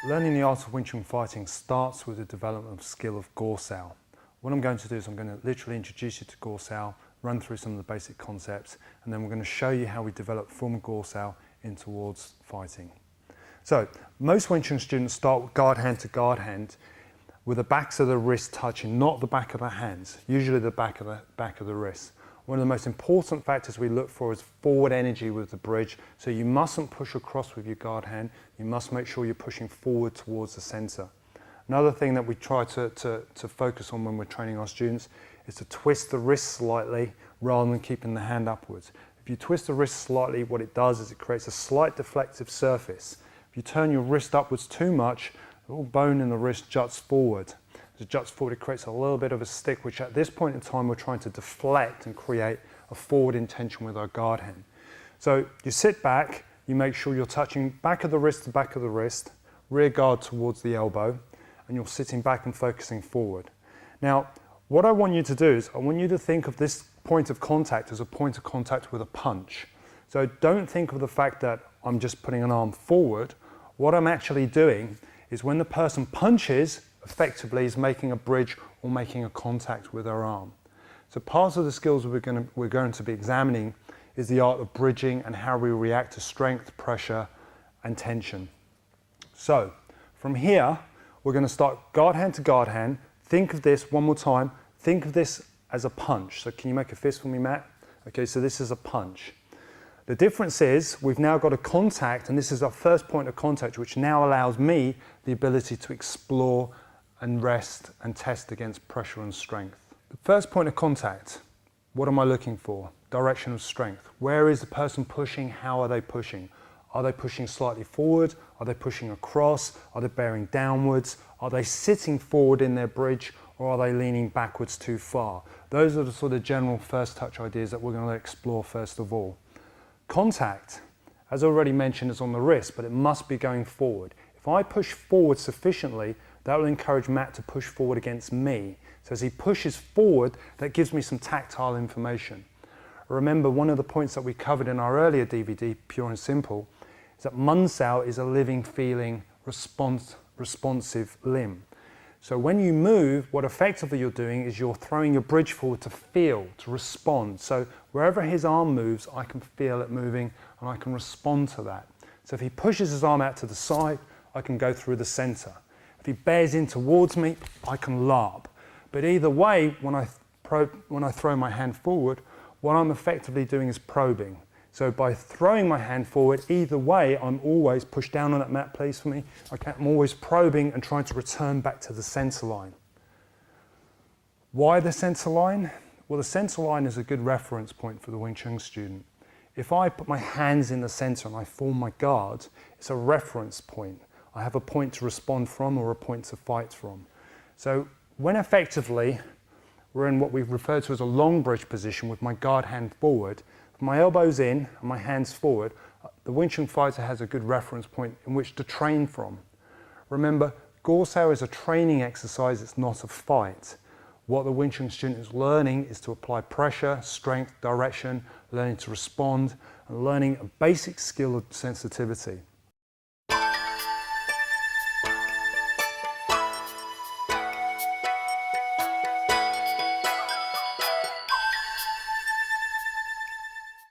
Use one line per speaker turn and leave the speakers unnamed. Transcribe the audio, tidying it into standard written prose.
Learning the art of Wing Chun fighting starts with the development of skill of Gorsao. What I'm going to do is I'm going to literally introduce you to Gorsao, run through some of the basic concepts, and then we're going to show you how we develop from Gorsao in towards fighting. So, most Wing Chun students start with guard hand to guard hand, with the backs of the wrists touching, not the back of the hands, usually the back of the wrist. One of the most important factors we look for is forward energy with the bridge, so you mustn't push across with your guard hand, you must make sure you're pushing forward towards the center. Another thing that we try to focus on when we're training our students is to twist the wrist slightly rather than keeping the hand upwards. If you twist the wrist slightly, what it does is it creates a slight deflective surface. If you turn your wrist upwards too much, the little bone in the wrist juts forward. As it juts forward, it creates a little bit of a stick, which at this point in time, we're trying to deflect and create a forward intention with our guard hand. So you sit back, you make sure you're touching back of the wrist to back of the wrist, rear guard towards the elbow, and you're sitting back and focusing forward. Now, what I want you to do is I want you to think of this point of contact as a point of contact with a punch. So don't think of the fact that I'm just putting an arm forward. What I'm actually doing is when the person punches, effectively is making a bridge or making a contact with our arm. So part of the skills we're going to be examining is the art of bridging and how we react to strength, pressure, and tension. So from here, we're going to start guard hand to guard hand. Think of this one more time. Think of this as a punch. So can you make a fist for me, Matt? Okay, so this is a punch. The difference is we've now got a contact, and this is our first point of contact, which now allows me the ability to explore and rest and test against pressure and strength. The first point of contact, what am I looking for? Direction of strength. Where is the person pushing? How are they pushing? Are they pushing slightly forward? Are they pushing across? Are they bearing downwards? Are they sitting forward in their bridge, or are they leaning backwards too far? Those are the sort of general first touch ideas that we're going to explore first of all. Contact, as already mentioned, is on the wrist, but it must be going forward. If I push forward sufficiently, that will encourage Matt to push forward against me. So as he pushes forward, that gives me some tactile information. Remember, one of the points that we covered in our earlier DVD, Pure and Simple, is that Munsao is a living, feeling, responsive limb. So when you move, what effectively you're doing is you're throwing your bridge forward to feel, to respond. So wherever his arm moves, I can feel it moving and I can respond to that. So if he pushes his arm out to the side, I can go through the center. If he bears in towards me, I can lob. But either way, when I throw my hand forward, what I'm effectively doing is probing. So by throwing my hand forward, either way, I'm always, push down on that mat please for me, I'm always probing and trying to return back to the center line. Why the center line? Well, the center line is a good reference point for the Wing Chun student. If I put my hands in the center and I form my guard, it's a reference point. I have a point to respond from or a point to fight from. So when effectively we're in what we've referred to as a long bridge position with my guard hand forward, my elbows in and my hands forward, the Wing Chun fighter has a good reference point in which to train from. Remember, Gorsao is a training exercise, it's not a fight. What the Wing Chun student is learning is to apply pressure, strength, direction, learning to respond, and learning a basic skill of sensitivity.